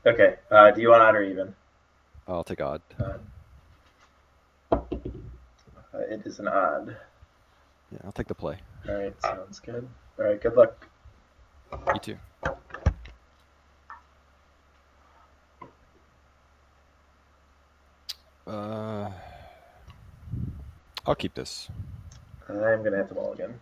Okay. Do you want odd or even? I'll take odd. It is an odd. Yeah, I'll take the play. All right, sounds good. All right, good luck. You too. I'll keep this. I'm gonna have to mulligan.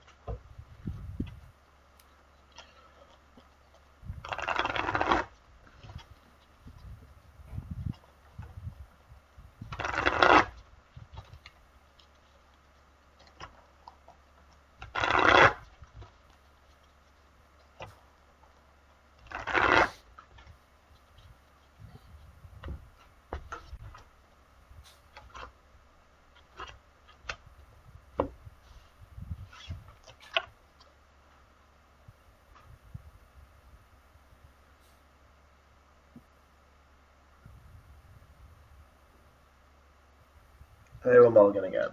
I will mulligan again.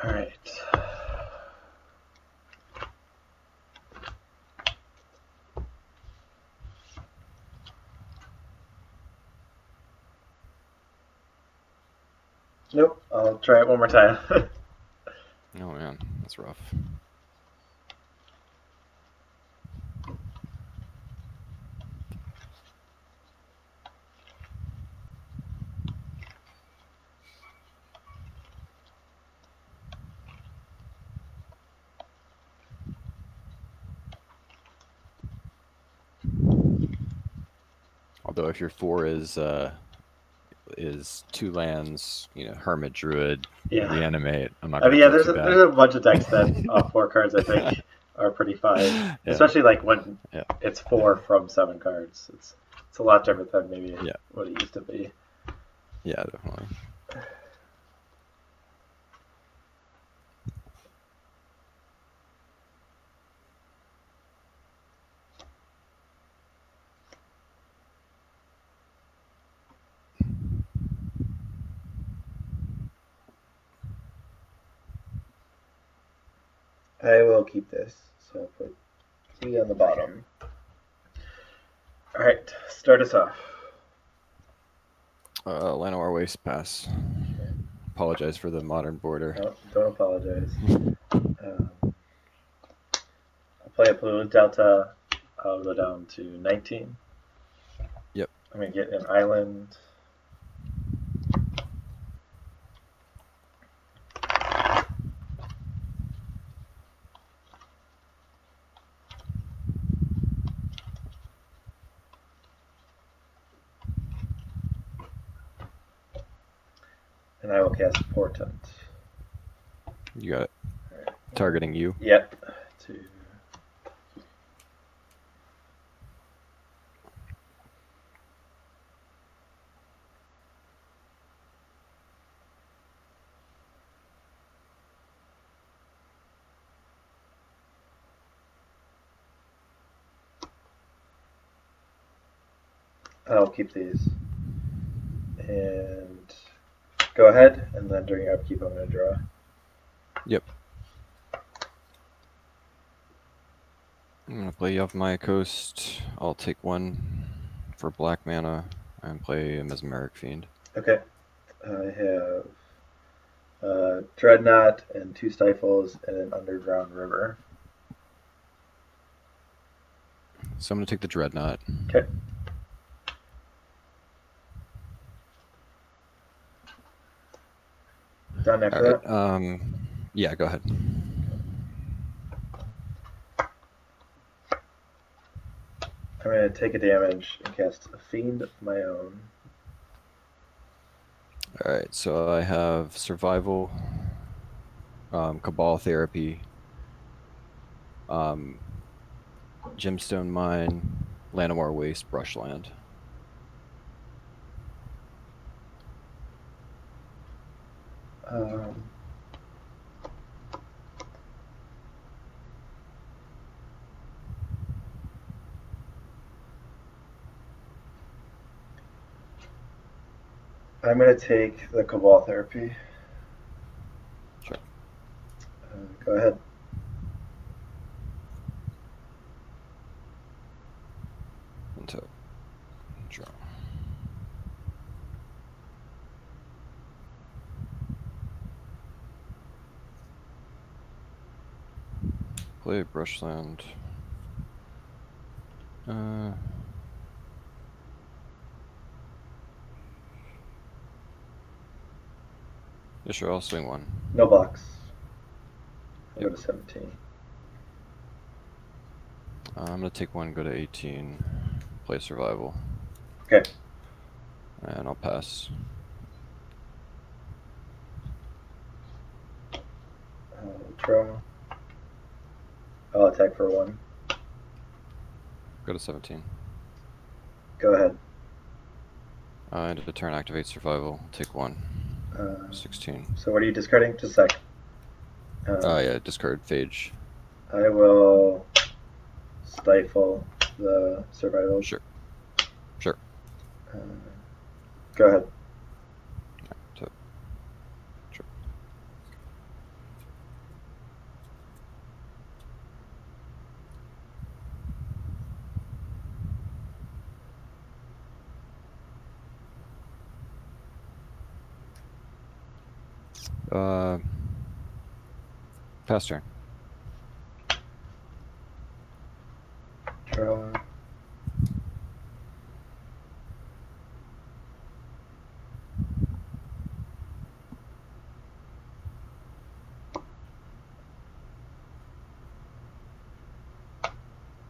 All right. Nope. I'll try it one more time. Oh man, that's rough. Although if your 4 is 2 lands, you know, Hermit, Druid, Yeah. Reanimate. I'm not. I mean, yeah, there's a bunch of decks that off 4 cards I think are pretty fine, Yeah. especially like when it's 4 from 7 cards. It's a lot different than maybe what it used to be. Yeah, definitely. I will keep this, so I'll put 3 on the bottom. Alright, start us off. Llanowar Waste pass. Okay. Apologize for the modern border. No, don't apologize. I'll play a Polluted Delta. I'll go down to 19. Yep. I'm going to get an island. And I will cast Portent. You got it. Right. Targeting you? Yep. I'll keep these. And go ahead, and then during your upkeep, I'm going to draw. Yep. I'm going to play you off my coast. I'll take 1 for black mana and play a Mesmeric Fiend. Okay. I have Dreadnought and 2 Stifles and an Underground River. So I'm going to take the Dreadnought. Okay. Done after that? Yeah, go ahead. I'm going to take a damage and cast a Fiend of my own. Alright, so I have Survival, Cabal Therapy, Gemstone Mine, Llanowar Waste, Brushland. I'm going to take the Cabal Therapy. Sure. Go ahead. Untap. Draw. Play Brushland. Yeah, sure, I'll swing one. No blocks. I'll Yep. go to 17. I'm going to take one, go to 18, play Survival. Okay. And I'll pass. Draw. I'll attack for 1. Go to 17. Go ahead. End of the turn, activate Survival, take 1. 16. So what are you discarding? Just a sec. Yeah, discard Phage. I will stifle the survival. Sure. Sure. Go ahead. So, sure. Pass turn. Draw.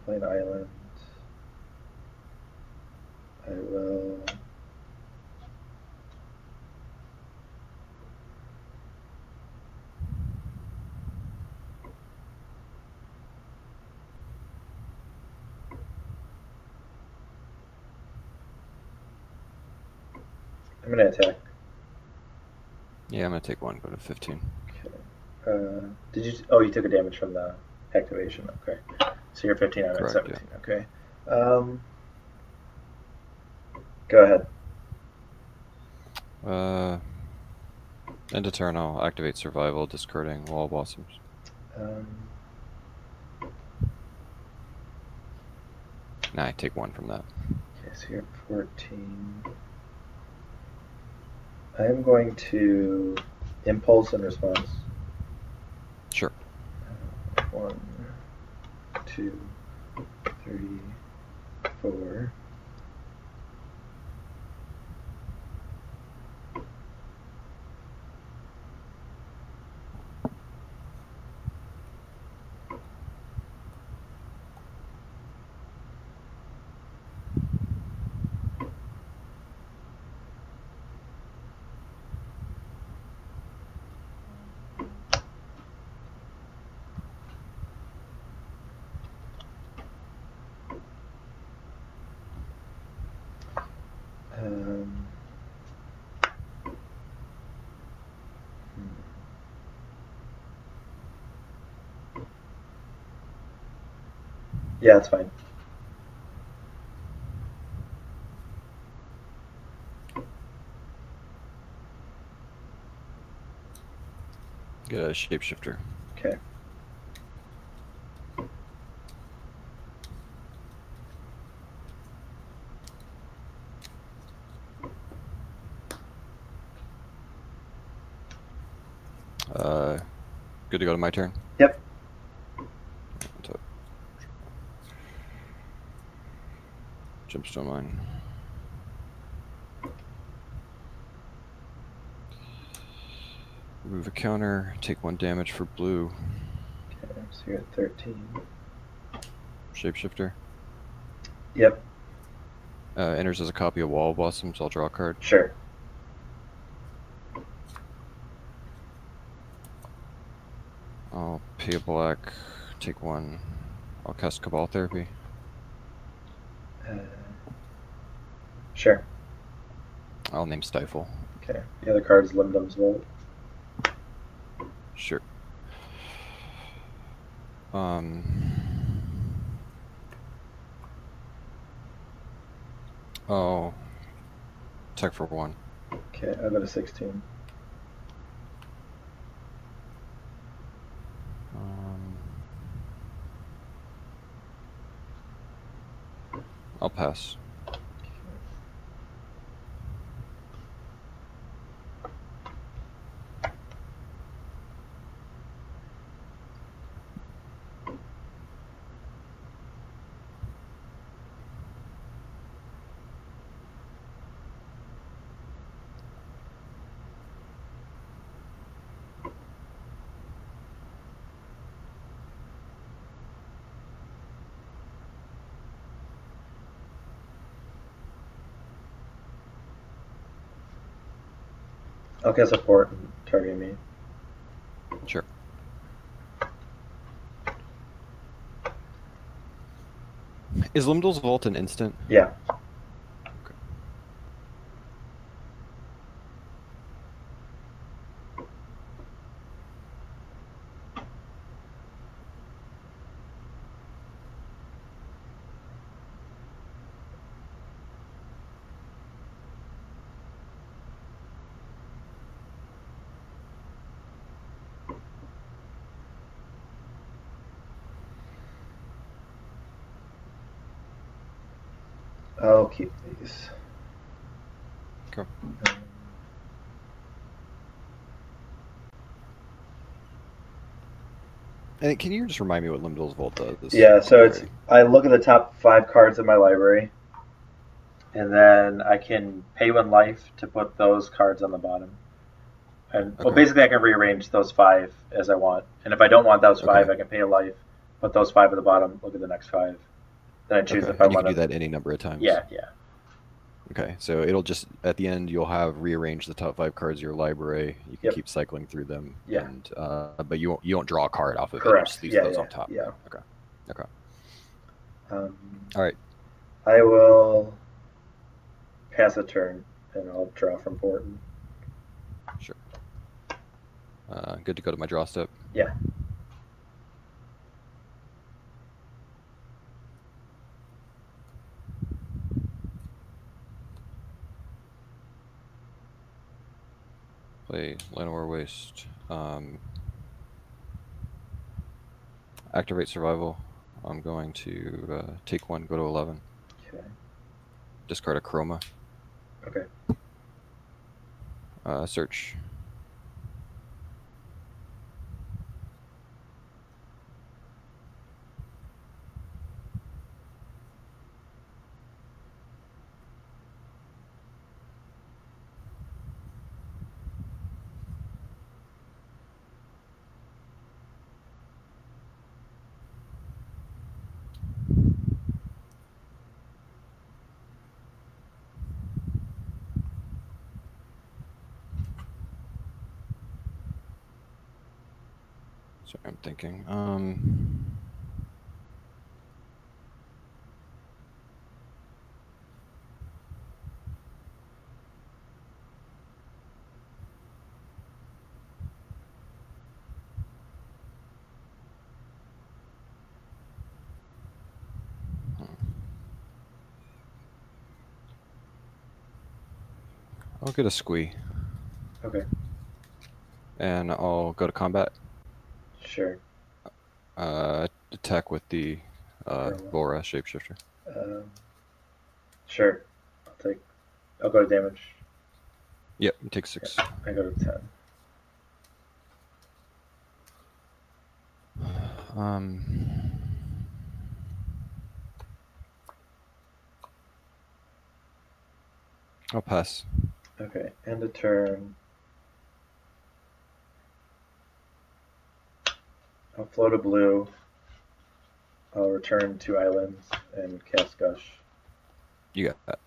Play an island. I will. I'm gonna attack. Yeah, I'm gonna take 1, go to 15. Okay. Did you? Oh, you took a damage from the activation. Okay. So you're 15. I'm at Correct, 17. yeah. Okay. Go ahead. End of turn, I'll activate Survival, discarding Wall Blossoms. Nah, I take 1 from that. Okay, so you're at 14. I am going to impulse and response. Sure. 1, 2, 3, 4. Yeah, it's fine. Get a Shapeshifter. Okay. Good to go to my turn? Yep. Gemstone Mine. Remove a counter, take 1 damage for blue. Okay, so you're at 13. Shapeshifter. Yep. Enters as a copy of Wall Blossoms, I'll draw a card. Sure. I'll pay a black, take 1. I'll cast Cabal Therapy. Sure. I'll name Stifle. Okay. The other card is Lim-Dul's Vault. Sure. Oh. Tech for 1. Okay, I'll go to 16. I'll pass. I'll cast a Portent targeting me. Sure. Is Lim-Dul's Vault an instant? Yeah. Okay. I'll keep these. Okay. And can you just remind me what Lim-Dul's Vault does? Yeah, so it's I look at the top 5 cards in my library, and then I can pay 1 life to put those cards on the bottom. And well, basically, I can rearrange those 5 as I want. And if I don't want those 5, I can pay a life, put those 5 at the bottom, look at the next 5. Then I choose if I want to. You can do that any number of times. Yeah. Okay, so it'll just at the end you'll have rearranged the top 5 cards of your library. You can keep cycling through them. Yeah. And but you won't draw a card off of it. Correct. Just leave those on top. Yeah. Okay. All right. I will pass a turn, and I'll draw from Portent. Sure. Good to go to my draw step. Yeah. Play Llanowar Waste. Activate Survival. I'm going to take 1, go to 11. Okay. Discard a Chroma. Okay. Search. Sorry, I'm thinking. I'll get a Squee. Okay. And I'll go to combat. Sure. Attack with the Bora Shapeshifter. Sure. I'll go to damage. Yep, you take 6. Yeah, I go to 10. I'll pass. Okay, end of turn. I'll float a blue. I'll return 2 islands and cast Gush. You got that.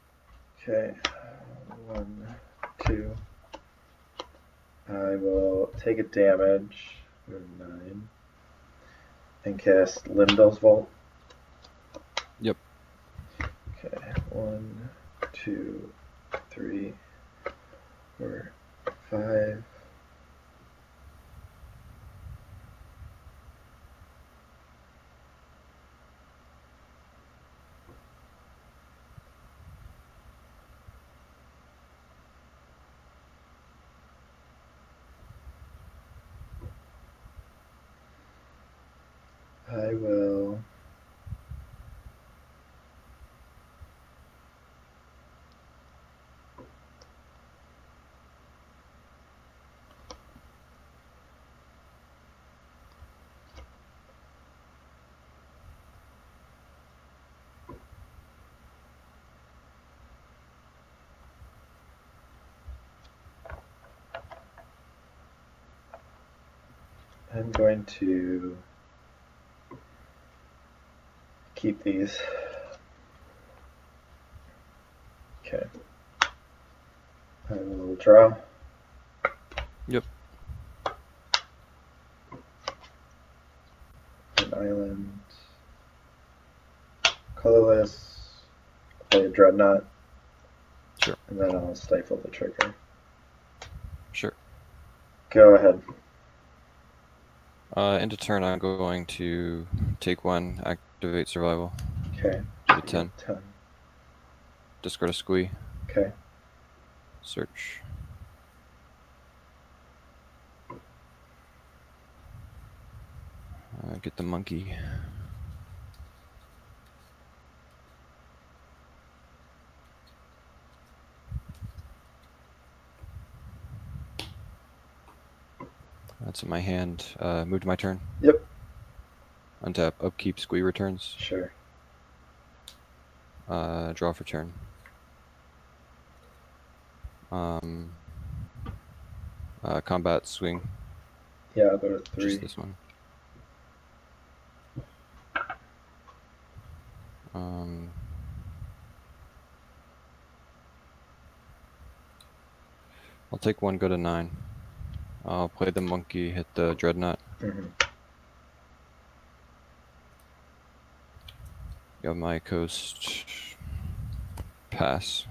Okay, 1, 2. I will take a damage, 9, and cast Lim-Dul's Vault. Yep. Okay, 1, 2, 3, 4, 5. I will I'm going to keep these. Okay. I will draw. Yep. An island. Colorless. Play a Dreadnought. Sure. And then I'll stifle the trigger. Sure. Go ahead. End of turn, I'm going to take 1, activate survival. Okay. Do 10. 10. Discard a squee. Okay. Search. Get the monkey. That's in my hand. Move to my turn. Yep. Untap, upkeep, squee returns. Sure. Draw for turn. Combat swing. Yeah, I'll go to 3. Just this one. I'll take 1, go to 9. I'll play the monkey, hit the Dreadnought. Got my coast. Pass.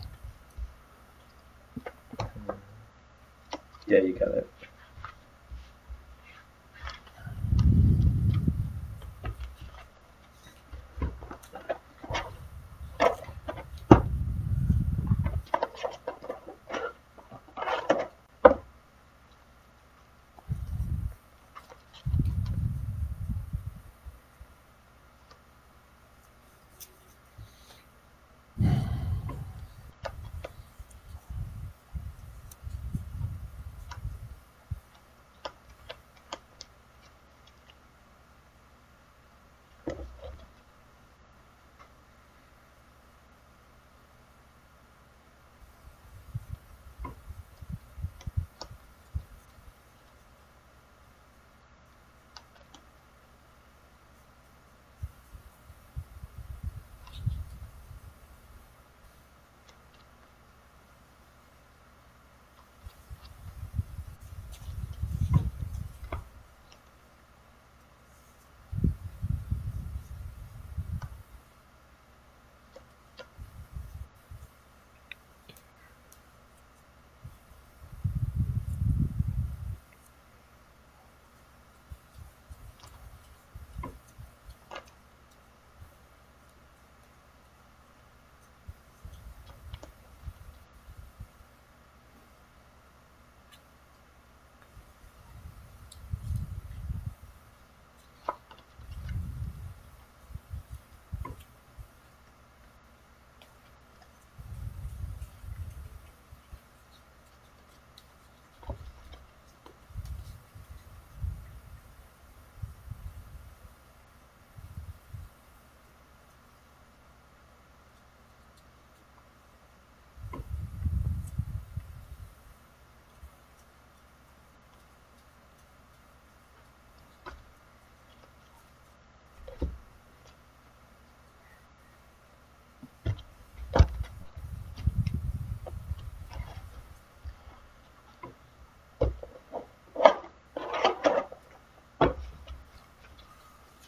Yeah, you got it.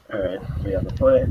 Alright, we have the play.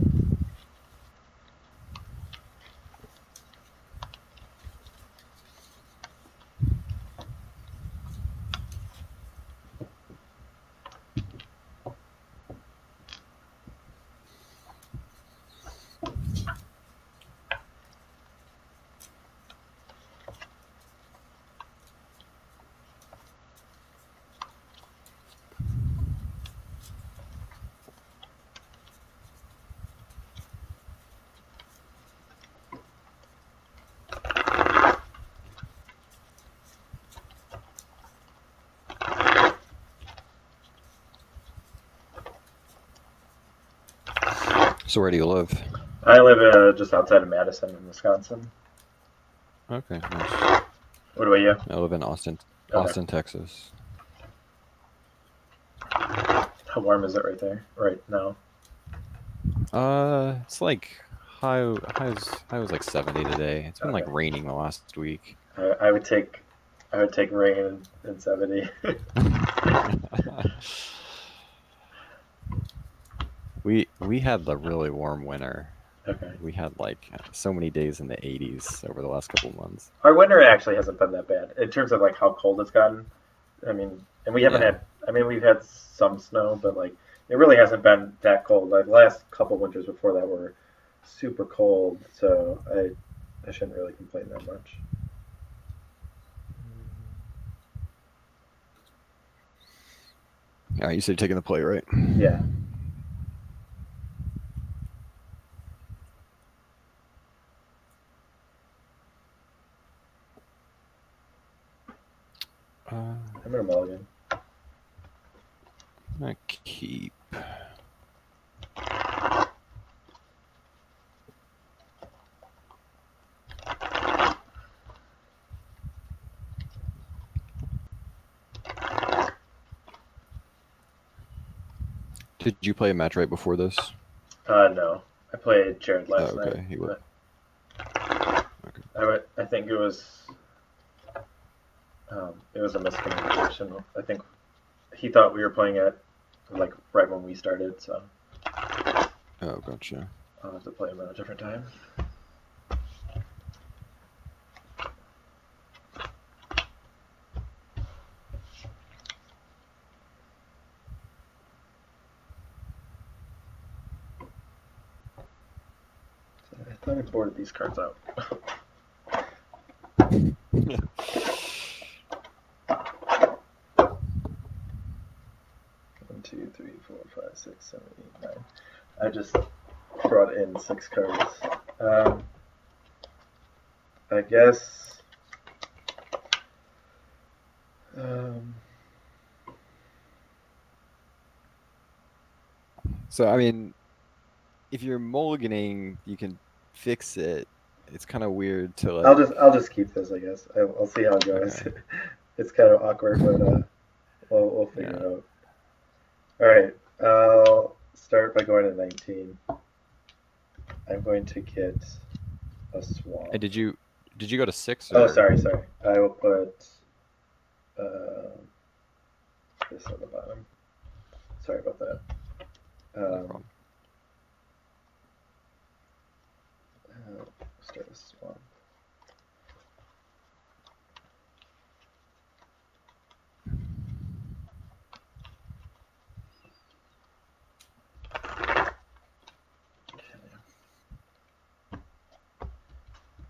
So where do you live? I live just outside of Madison in Wisconsin. Okay, nice. What about you? I live in Austin, Okay. Texas. How warm is it right there? Right now? It's like high was like 70 today. It's been like raining the last week. I would take rain in 70. We had the really warm winter. Okay. We had like so many days in the 80s over the last couple of months. Our winter actually hasn't been that bad in terms of like how cold it's gotten. I mean, and we haven't had. I mean, we've had some snow, but like it really hasn't been that cold. Like the last couple winters before that were super cold, so I shouldn't really complain that much. You said you're taking the play, right? Yeah. I'm gonna mulligan. I'm gonna keep. Did you play a match right before this? No. I played Jared last night. Okay, he would. Okay. I think it was a miscommunication. I think he thought we were playing it like right when we started, so. Oh, gotcha. I'll have to play him at a different time. I thought I boarded these cards out. 1, 2, 3, 4, 5, 6, 7, 8, 9. I just brought in 6 cards. I guess. So I mean, if you're mulliganing, you can fix it. It's kind of weird to like. I'll just keep this, I guess. I'll see how it goes. Okay. It's kind of awkward, but we'll figure it out. All right, I'll start by going to 19. I'm going to get a swamp. Hey, did you go to 6? Or... Oh, sorry. I will put this on the bottom. Sorry about that. No problem. Start with swamp.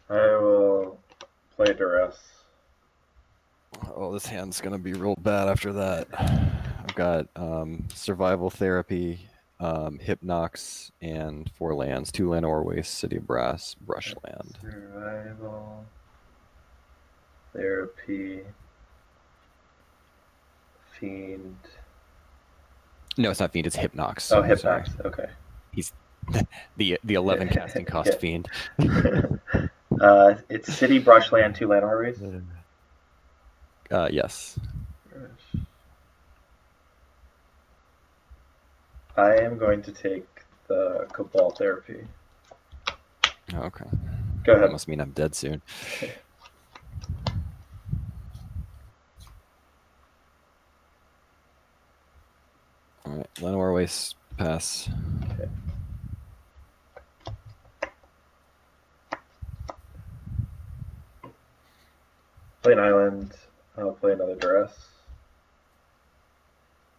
I will play Duress. Oh, this hand's gonna be real bad after that. I've got Survival Therapy, Hypnox, and 4 lands: 2 land or waste, City of Brass, Brushland. Survival Therapy, Fiend. No, it's not Fiend. It's Hypnox. Oh, Hypnox. Okay. He's the 11 casting cost Fiend. It's City, Brushland, 2 land or waste. Yes. I am going to take the Cabal Therapy. Oh, okay. Go ahead. That must mean I'm dead soon. All right, Lenore Waste, pass. Okay. Play an island. I'll play another Duress.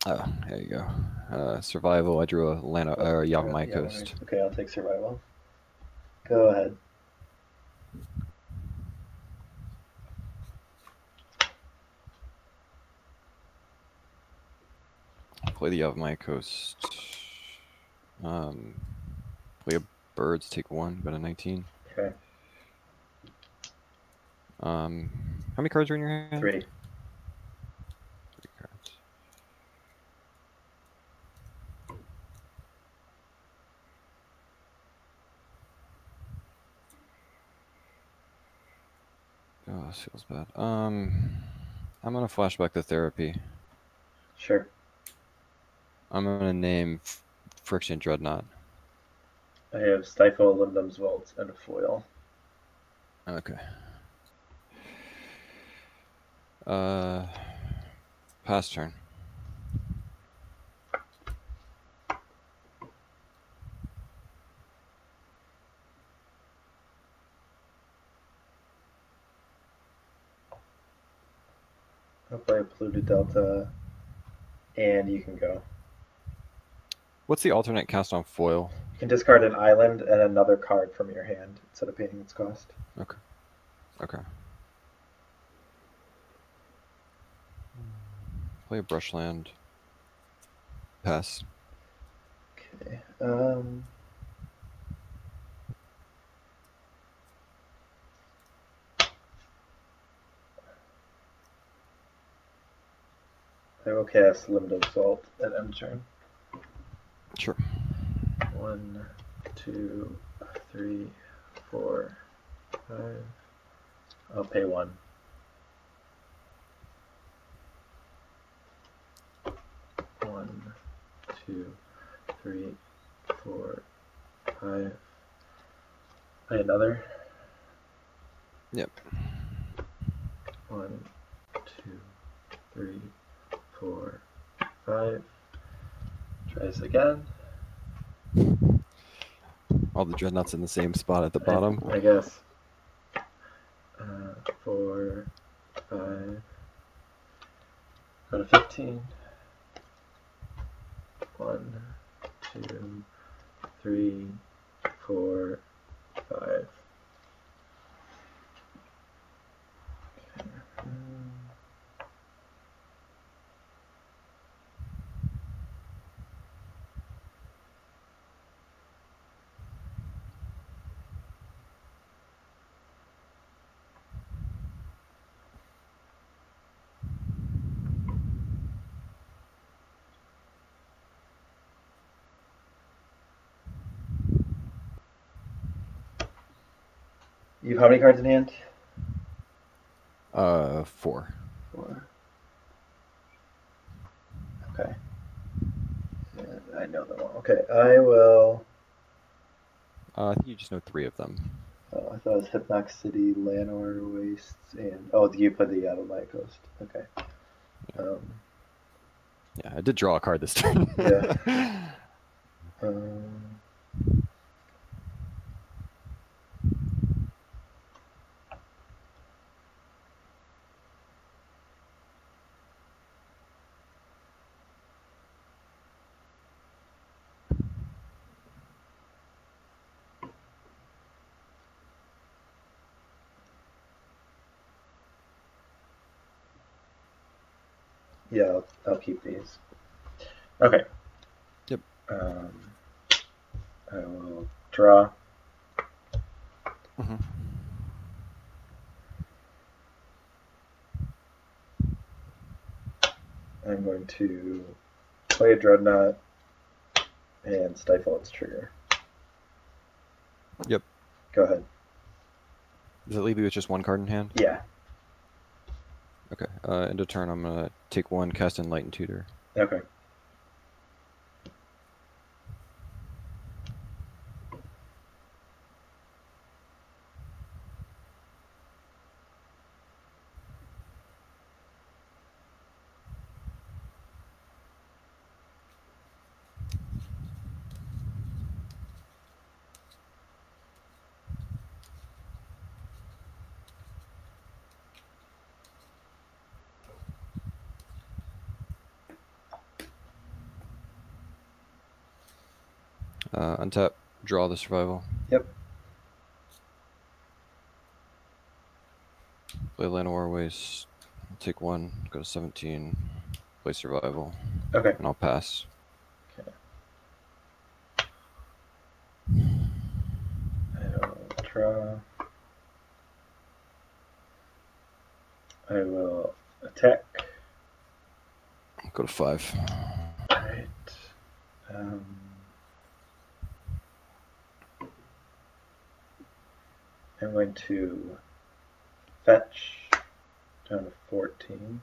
Oh, there you go. Survival. I drew a Yavimaya Coast. Okay, I'll take Survival. Go ahead. Play the Yavimaya Coast. Play a Birds. Take 1. Go to 19. Okay. How many cards are in your hand? 3. 3 cards. Oh, this feels bad. I'm gonna flashback the therapy. Sure. I'm gonna name Phyrexian Dreadnought. I have Stifle, Lim-Dul's Vault, and a foil. Okay. Pass turn. I'll play a Polluted Delta, and you can go. What's the alternate cast on foil? You can discard an island and another card from your hand instead of paying its cost. Okay. Okay. Play a brushland. Pass. Okay. I will cast Lim-Dul's Vault at end turn. Sure. 1, 2, 3, 4, 5. I'll pay 1. One, 2, 3, 4, 5. Pay another. Yep. 1, 2, 3, 4, 5. Try this again. All the dreadnoughts in the same spot at the bottom. I guess. 4, 5. Go to 15. 1, 2, 3, 4, 5. You have how many cards in hand? 4. 4. Okay. Yeah, I know them all. Okay, I will. I think you just know 3 of them. Oh, I thought it was Hypnox City, Lanor Wastes, and you played the Diabolic Coast. Okay. Yeah, I did draw a card this turn. Yeah. Yeah, I'll keep these. Okay. Yep. I will draw. Mm-hmm. I'm going to play a Dreadnought and stifle its trigger. Yep. Go ahead. Does it leave you with just 1 card in hand? Yeah. Okay. End of turn, I'm going to take 1, cast Enlighten Tutor. Okay. Untap, draw the survival. Yep. Play Lanor Waste. Take 1, go to 17. Play survival. Okay. And I'll pass. Okay. I will draw. I will attack. Go to 5. Alright. I'm going to fetch down to 14.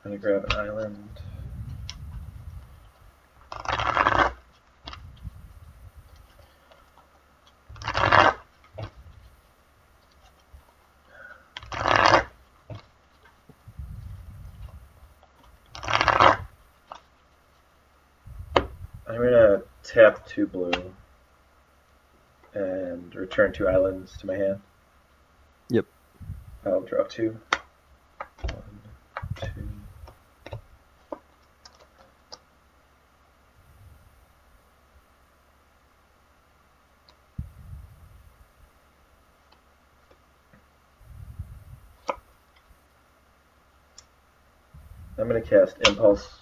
I'm going to grab an island. I'm going to tap 2 blue and return 2 islands to my hand. Yep. I'll draw 2. 1, 2. I'm going to cast Impulse.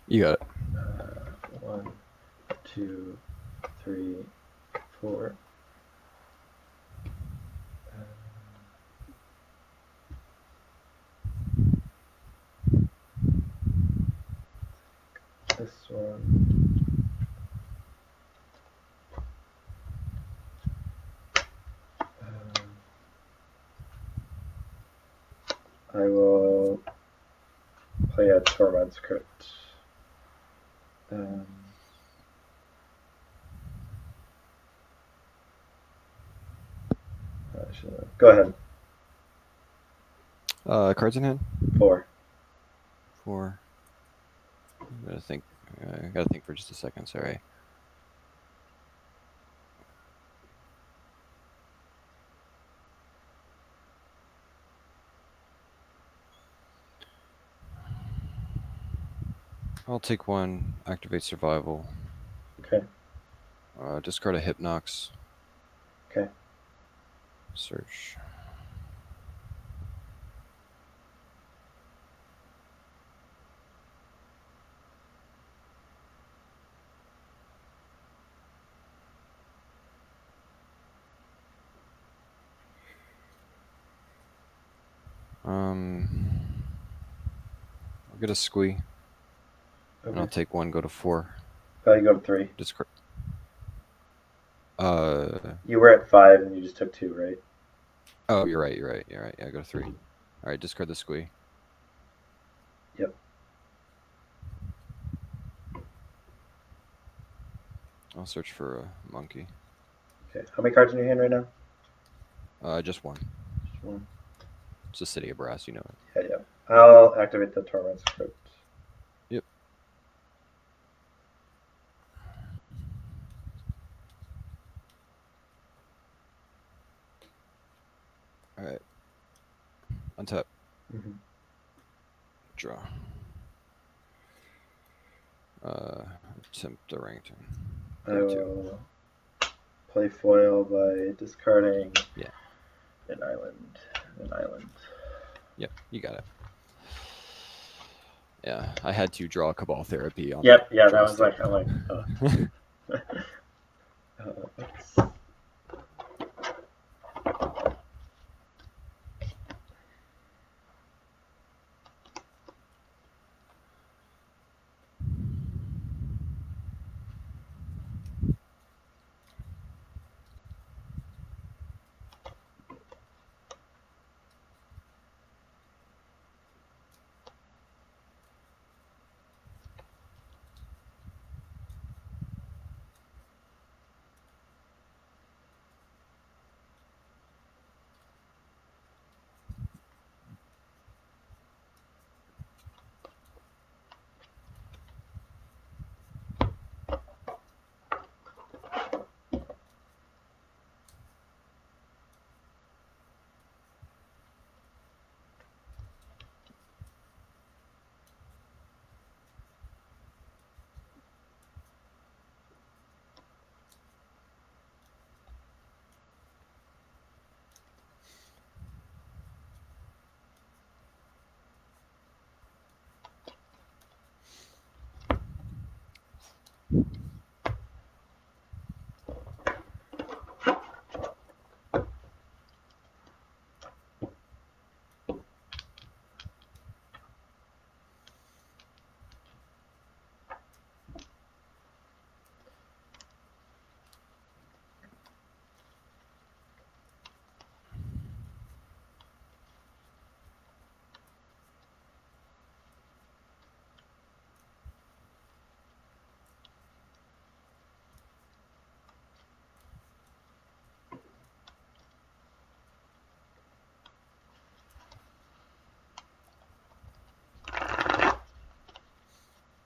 You got it. 1, 2, 3, 4. This one. I will play a Tormod's Crypt. Go ahead. Cards in hand? 4. 4. I gotta think for just a second, sorry. I'll take 1, activate survival. Okay. Discard a Hypnox. Okay. Search. I'll get a squee. Okay. And I'll take 1, go to 4. You go to 3. Discard. You were at 5 and you just took 2, right? Oh, you're right. Yeah, go to 3. All right, discard the squee. Yep. I'll search for a monkey. Okay. How many cards in your hand right now? Just 1. Just 1. It's a City of Brass, you know it. Yeah. I'll activate the Tormod's Crypt. Yep. All right. Untap. Mm-hmm. Draw. Attempt Orangton. I will play foil by discarding an island. Yep, you got it. Yeah, I had to draw Cabal Therapy on. Yep, yeah, that was like, I'm like,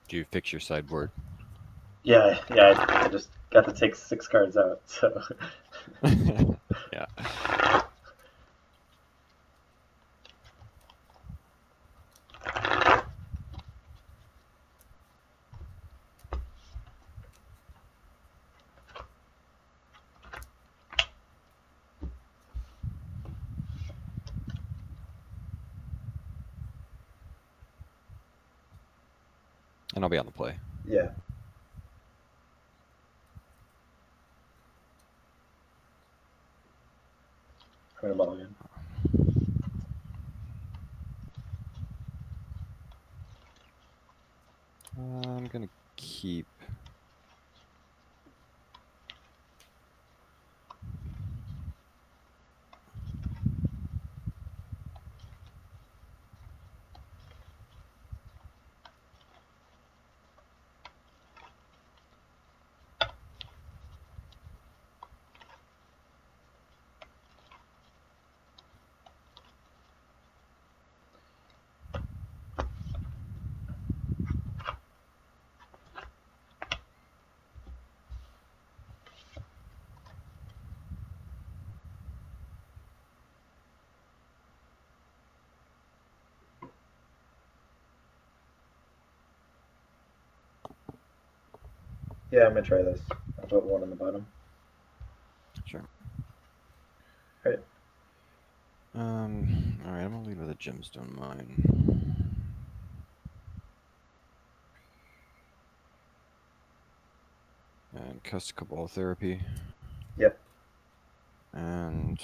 Do you fix your sideboard? Yeah, I just got to take 6 cards out, so. Yeah. And I'll be on the play. Yeah. I'm gonna mulligan. I'm gonna keep. Yeah, I'm gonna try this. I'll put 1 on the bottom. Sure. Alright. Alright, I'm gonna lead with a gemstone mine. And cast Cabal Therapy. Yep. And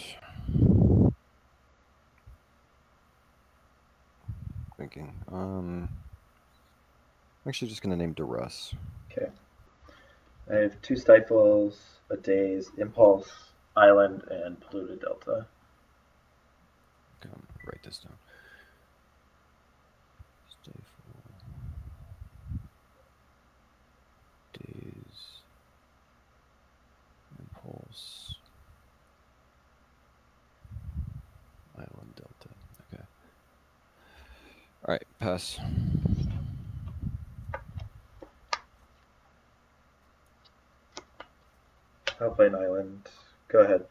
thinking. I'm actually just gonna name Duress. Okay. I have 2 Stifles, a Daze, Impulse, Island, and Polluted Delta. Okay, I'm gonna write this down. Stifle. Daze. Impulse. Island Delta. Okay. Alright, pass. I'll play an Island. Go ahead.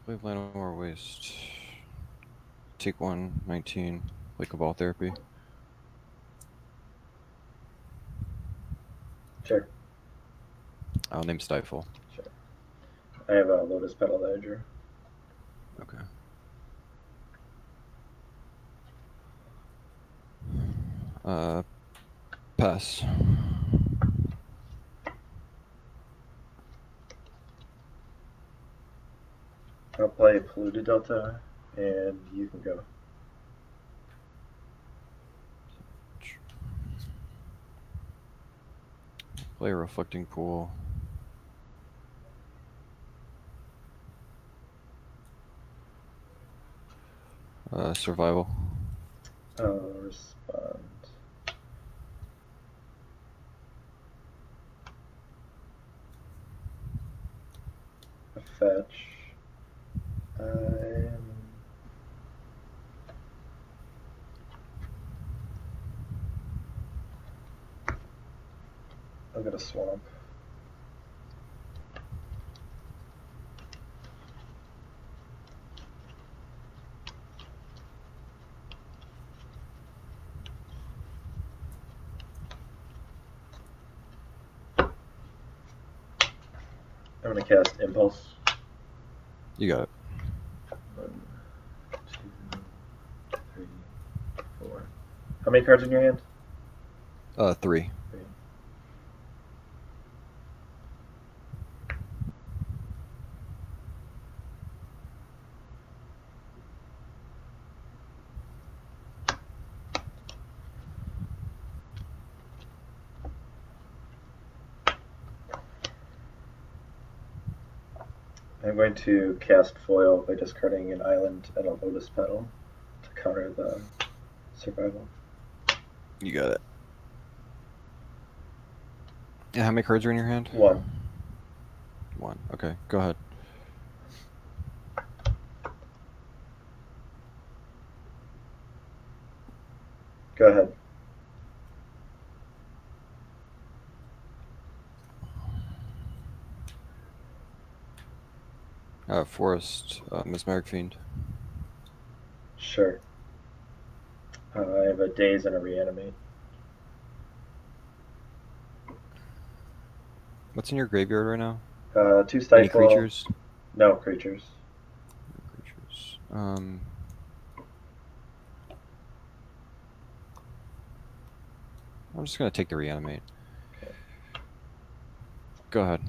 Play Llanowar Waste. Take 1, 19. Play Cabal Therapy. Sure. I'll name Stifle. Sure. I have a Lotus Petal that I drew. Okay. Pass. I'll play Polluted Delta, and you can go. Play a Reflecting Pool. Survival. I'll respond. A fetch. I'll get a swamp. I'm gonna cast Impulse. You got it. 1, 2, 3, 4. How many cards in your hand? 3. 3. I'm going to cast Foil by discarding an Island and a Lotus Petal to counter the Survival. You got it. Yeah, how many cards are in your hand? 1. 1. Okay, go ahead. Go ahead. Forest, Mesmeric Fiend. Sure. I have a Daze and a Reanimate. What's in your graveyard right now? 2 Stifle. Any creatures? No creatures. No creatures. I'm just gonna take the Reanimate. Okay. Go ahead.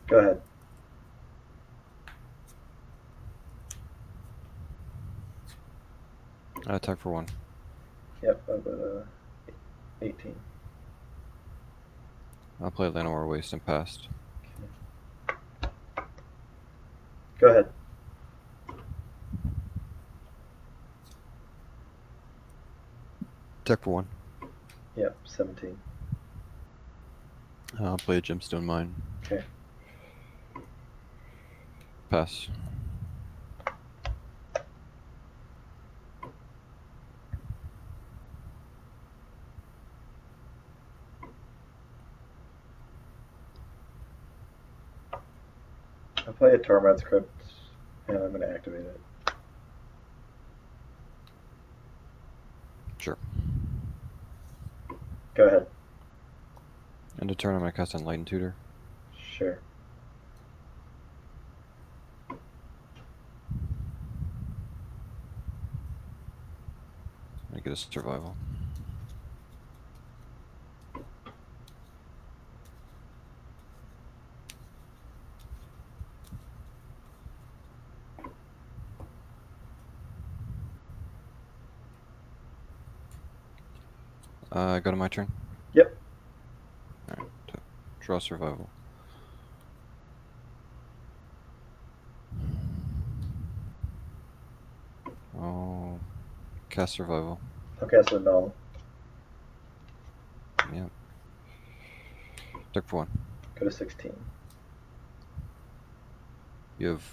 Go ahead. Attack for 1. Yep, I've got 18. I'll play Llanowar Waste and passed. Okay. Go ahead. Attack for 1. Yep, 17. I'll play a Gemstone Mine. Okay. Pass. I'll play a Tormod's Crypt, and I'm going to activate it. Sure. Go ahead. End of turn, I'm going to cast Enlightened Tutor. Sure. I get a survival. Go to my turn? Yep. Alright, draw survival. Oh, cast survival. I'll cast Annul. Yep. Deck for 1. Go to 16. You have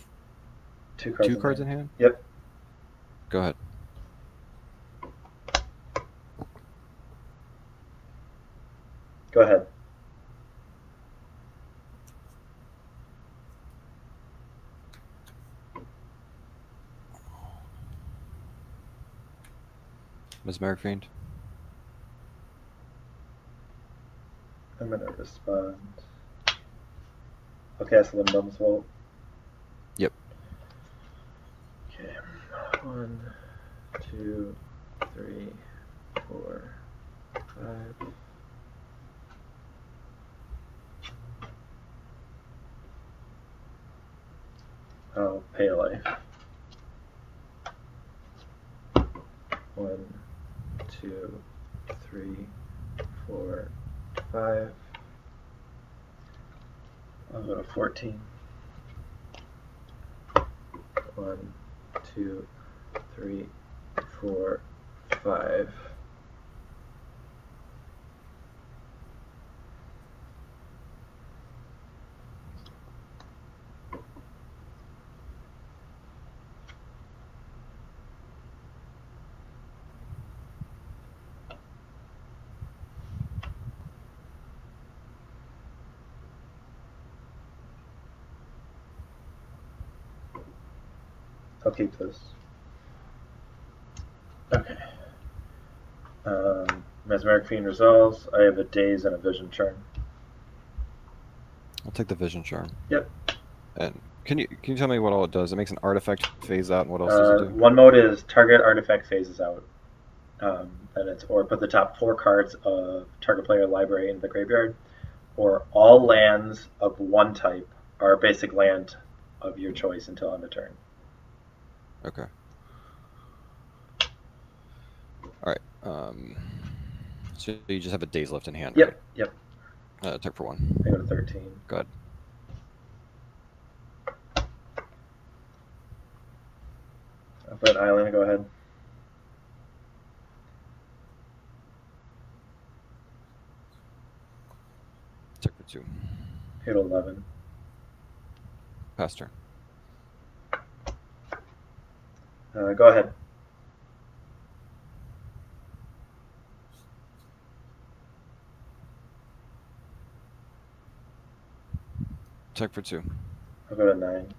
2 cards. 2 cards in hand? Yep. Go ahead. Go ahead. Mesmeric Fiend. I'm going to respond. I'll cast Lim-Dul's Vault. Yep. Okay. 1, 2, 3, 4, 5. I'll pay a life. 1, 2, 3, 4, 5. I'll go to 14. 1, 2, 3, 4, 5. I'll keep this. Okay. Mesmeric Fiend resolves. I have a Daze and a Vision Charm. I'll take the Vision Charm. Yep. And can you tell me what all it does? It makes an artifact phase out, and what else does it do? One mode is target artifact phases out. And it's or put the top 4 cards of target player library into the graveyard, or all lands of one type are a basic land of your choice until end of turn. Okay. Alright. So you just have a Daze left in hand, Yep, right? yep. Attack for 1. I go to 13. Go ahead. I'll put Island, go ahead. Check for 2. Hit 11. Pass turn. Go ahead. Check for 2. I'll go to 9.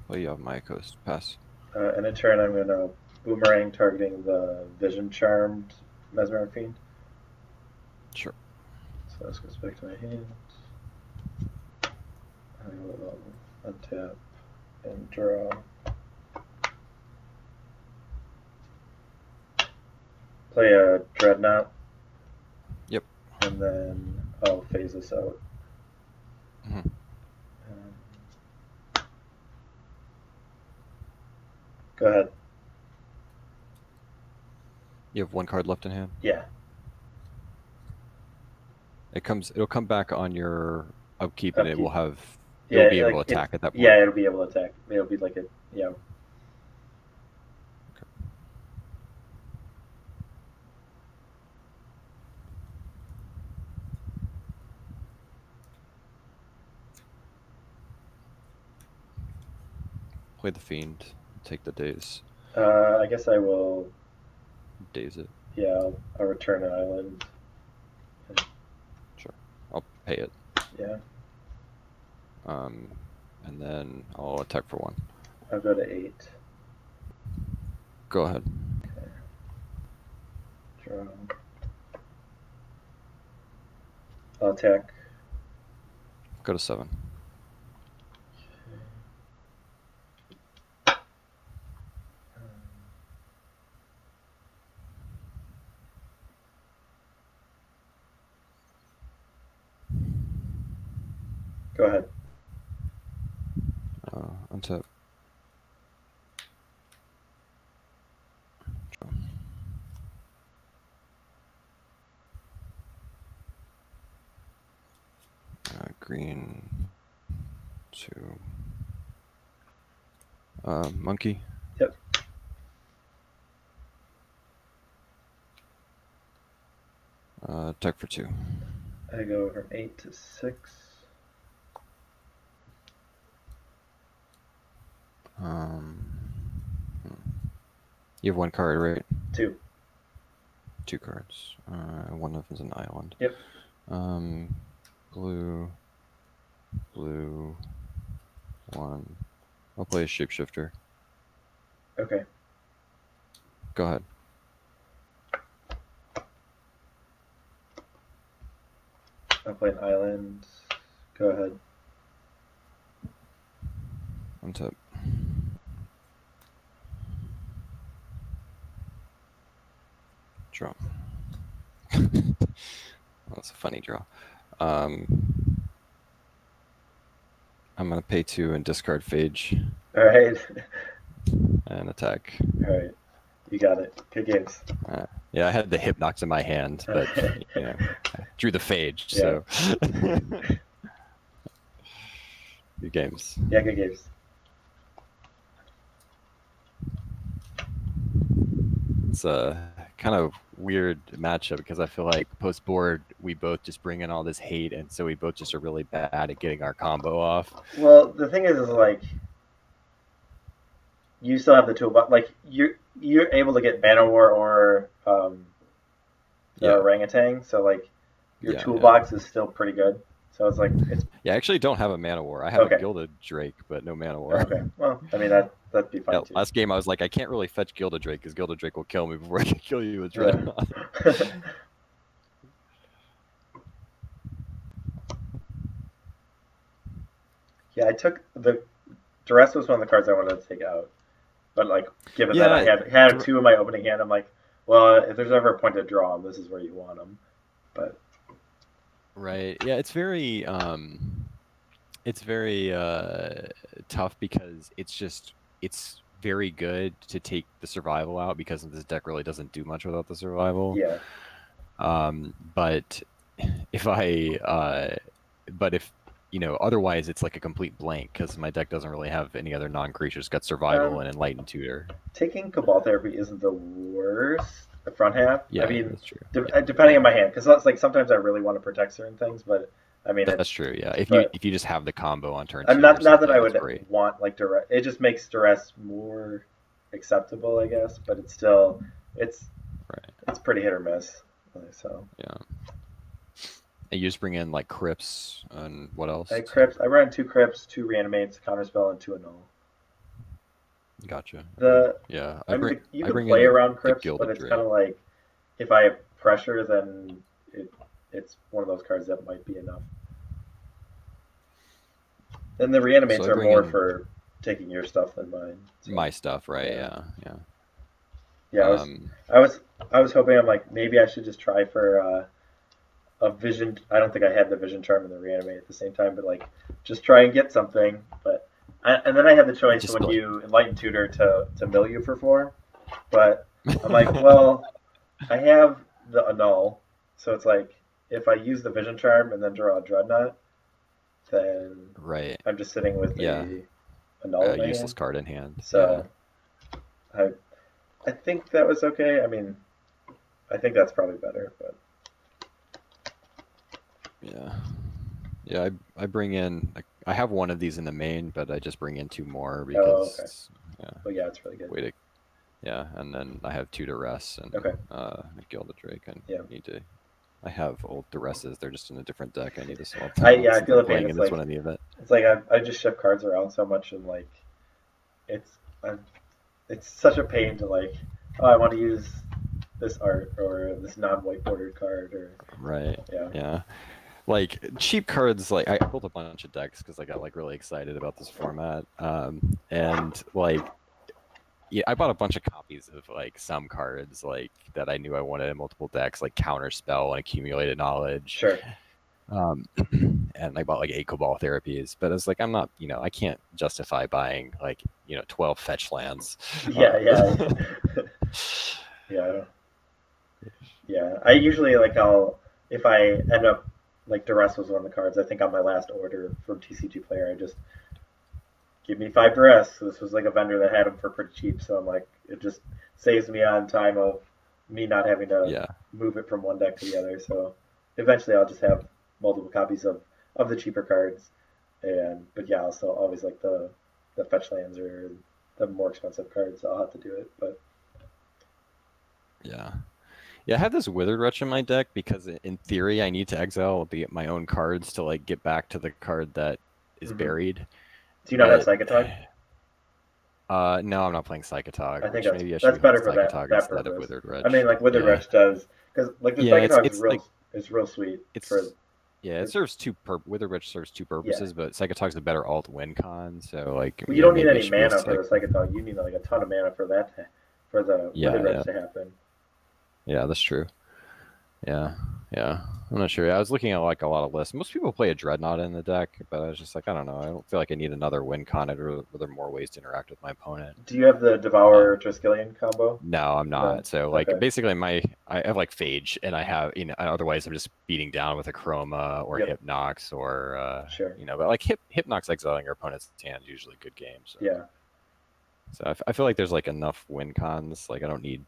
Well, you have my coast. Pass. In a turn, I'm going to Boomerang targeting the Vision Charmed Mesmeric Fiend. Sure. So this goes back to my hand. I will untap and draw. Play a Dreadnought. Yep. And then I'll phase this out. Mm-hmm. Go ahead. You have 1 card left in hand? Yeah. It'll come back on your upkeep, and it will have. Yeah, You'll be able to attack at that point. Yeah, it'll be able to attack. It'll be like a yeah. Okay. Play the Fiend. Take the Daze. I guess I will. Daze it. Yeah, I'll return an island. Sure. I'll pay it. Yeah. And then I'll attack for 1. I'll go to 8. Go ahead. Okay. Draw. I'll attack. Go to 7. Go ahead. Untap. Green 2. Monkey. Yep. Attack for 2. I go from 8 to 6. You have 1 card, right? 2. 2 cards. One of them is an island. Yep. Blue. 1. I'll play a shapeshifter. Okay. Go ahead. I'll play an island. Go ahead. Untap. Draw. That's a funny draw. I'm gonna pay 2 and discard Phage. All right. And attack. All right. You got it. Good games. Yeah, I had the Hypnox in my hand, but you know, I drew the Phage, so good games. Yeah, good games. It's a kind of weird matchup because I feel like post board we both just bring in all this hate, and so we both just are really bad at getting our combo off. Well, the thing is like you still have the toolbox. Like you're able to get Mana War or Orangutan, so like your toolbox is still pretty good. So it's like it's. Yeah, I actually don't have a Mana War. I have a Gilded Drake, but no Mana War. Okay. Well, I mean that'd be fine too. Last game I was like, I can't really fetch Gilded Drake because Gilded Drake will kill me before I can kill you with Dreadnought. Yeah, I took the Duress was one of the cards I wanted to take out, but like given that I had 2 in my opening hand, I'm like, well, if there's ever a point to draw them, this is where you want them. But right, yeah, it's very tough because it's very good to take the survival out because this deck really doesn't do much without the survival. Yeah. But if you know, otherwise it's like a complete blank because my deck doesn't really have any other non-creatures. It's got Survival and Enlightened Tutor. Taking Cabal Therapy isn't the worst. The front half. Yeah, I mean, that's true. Depending on my hand, because it's like sometimes I really want to protect certain things, but I mean that's true. Yeah, if you just have the combo on turn 2. I'm not that I would great. want like Duress. It just makes Duress more acceptable, I guess. But it's still it's pretty hit or miss. So yeah. And you just bring in like Crypts and what else? Crypts. I run 2 Crypts, 2 Reanimates, Counterspell, and 2 Annul. Gotcha. I mean, you can play around Crypts, but it's kind of like if I have pressure, then it's one of those cards that might be enough. And the Reanimates are more for taking your stuff than mine. So. My stuff, right? Yeah. I was hoping maybe I should just try for a Vision. I don't think I had the Vision Charm and the Reanimate at the same time, but like just try and get something. But and then I had the choice when you Enlighten Tutor to mill you for 4, but I'm like, well, I have the Annul, so it's like if I use the Vision Charm and then draw a Dreadnought, then I'm just sitting with the Annul in my useless hand. Card in hand. So I think that was okay. I mean, I think that's probably better, but yeah. I bring in. I have one of these in the main, but I just bring in 2 more because. Well, yeah, it's really good. And then I have 2 Duress and Gilded Drake. And need to. I have old Duresses. They're just in a different deck. I need to swap. I feel the pain. It's like, one in the event. It's like I just shift cards around so much, and like it's such a pain to like. Oh, I want to use this art or this non-white bordered card or. Yeah. Like cheap cards, like I built a bunch of decks because I got like really excited about this format, and like I bought a bunch of copies of like some cards like that I knew I wanted in multiple decks, like Counterspell and Accumulated Knowledge. Sure. And I bought like 8 Cabal Therapies, but it's like I'm not, I can't justify buying like 12 fetch lands. Yeah. I usually if I end up. Like Duress was one of the cards. I think on my last order from TCG Player, I just give me 5 Duress. So this was like a vendor that had them for pretty cheap. So I'm like, it just saves me on time of me not having to move it from one deck to the other. So eventually I'll just have multiple copies of the cheaper cards. But yeah, also always like the fetch lands or the more expensive cards. I'll have to do it. But yeah, I have this Withered Wretch in my deck because in theory I need to exile my own cards to like get back to the card that is buried. Do you not have Psychatog? No, I'm not playing Psychatog. I think that's better for that purpose. Of Withered Wretch. I mean, like Withered Wretch does, because like the Psychatog is real sweet. It serves Withered Wretch serves 2 purposes, but Psychatog's a better alt win con. So like, you don't need any mana for the Psychatog. You need like a ton of mana for that for the Withered Wretch to happen. Yeah, that's true. Yeah. I'm not sure. I was looking at like a lot of lists. Most people play a Dreadnought in the deck, but I was just like, I don't know. I don't feel like I need another win con. I'd rather more ways to interact with my opponent. Do you have the Devour Triskelion combo? No, I'm not. No. So like basically I have like Phage, and I have otherwise I'm just beating down with a Chroma or Hypnox or but like Hypnox exiling your opponent's hand is usually a good game. So. Yeah. So I feel like there's like enough win cons. Like I don't need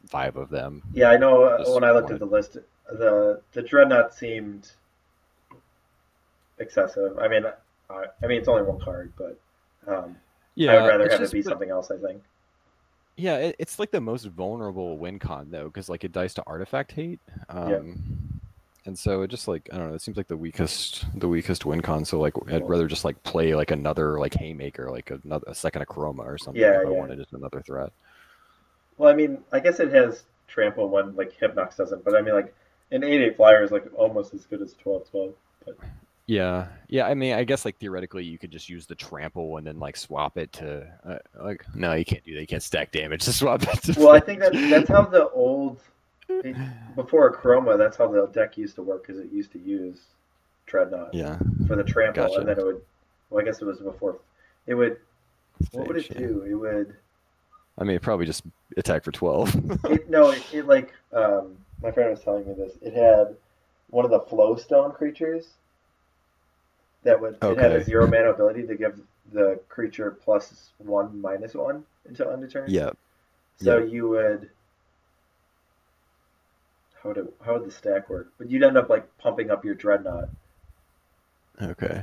5 of them. Yeah, I know. When I looked at the list, the Dreadnought seemed excessive. I mean, it's only 1 card, but I would rather have it be something else. I think. Yeah, it's like the most vulnerable win con though, because like it dies to artifact hate. And so it just like I don't know. It seems like the weakest win con. So like I'd rather just like play like another like Haymaker, like a second Chroma or something. If I wanted just another threat. Well, I mean, I guess it has trample when like Hypnox doesn't, but I mean, like an 8/8 flyer is like almost as good as 12/12. But yeah. I mean, I guess like theoretically you could just use the trample and then like swap it to no, you can't do that. You can't stack damage to swap it. Well, I think that's how the old before a Chroma, that's how the deck used to work because it used to use Dreadnought for the trample, and then it would. Well, I guess it was before. It would. What would it do? It would. I mean, it probably just attack for 12. It like my friend was telling me this. It had one of the Flowstone creatures, that would it had a Okay. 0 mana ability to give the creature +1/-1 until end of turn. Yep. So Yep. you would how would the stack work? But you'd end up like pumping up your Dreadnought. Okay.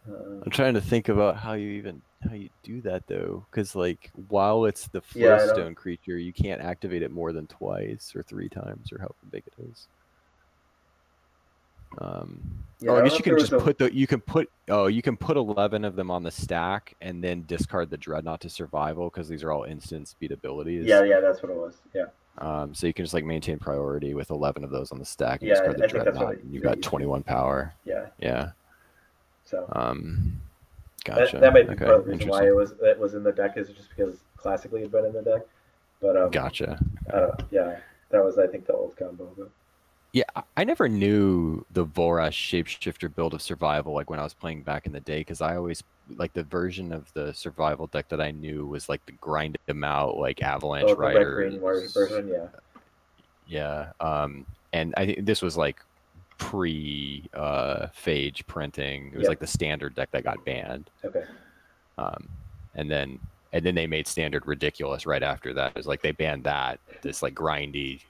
I'm trying to think about how you do that though, because like while it's the Flowstone creature, you can't activate it more than twice or 3 times or however big it is. I guess you can just you can put 11 of them on the stack and then discard the Dreadnought to survival because these are all instant speed abilities. Yeah, that's what it was. Yeah. So you can just like maintain priority with 11 of those on the stack and discard the Dreadnought. And you've got 21 power. Yeah. Yeah. So. Gotcha. That might be part of the reason why it was in the deck, is just because classically it'd been in the deck. But gotcha. I don't know. Yeah, that was I think the old combo. But... Yeah, I never knew the Vorash Shapeshifter build of survival like when I was playing back in the day, because I always like the version of the survival deck that I knew was like the grind them out like Avalanche Riders version, yeah. Yeah, and I think this was like pre Phage printing. It was like the standard deck that got banned. Okay. And then they made standard ridiculous right after that. It was like they banned this like grindy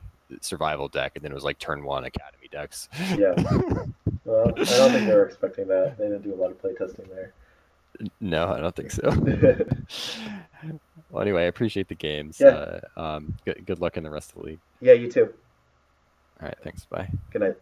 survival deck, and then it was like turn 1 Academy decks. Yeah. Well, I don't think they were expecting that. They didn't do a lot of playtesting there. No, I don't think so. Well, anyway, I appreciate the games. Yeah. Good luck in the rest of the league. Yeah, you too. All right, thanks. Bye. Good night.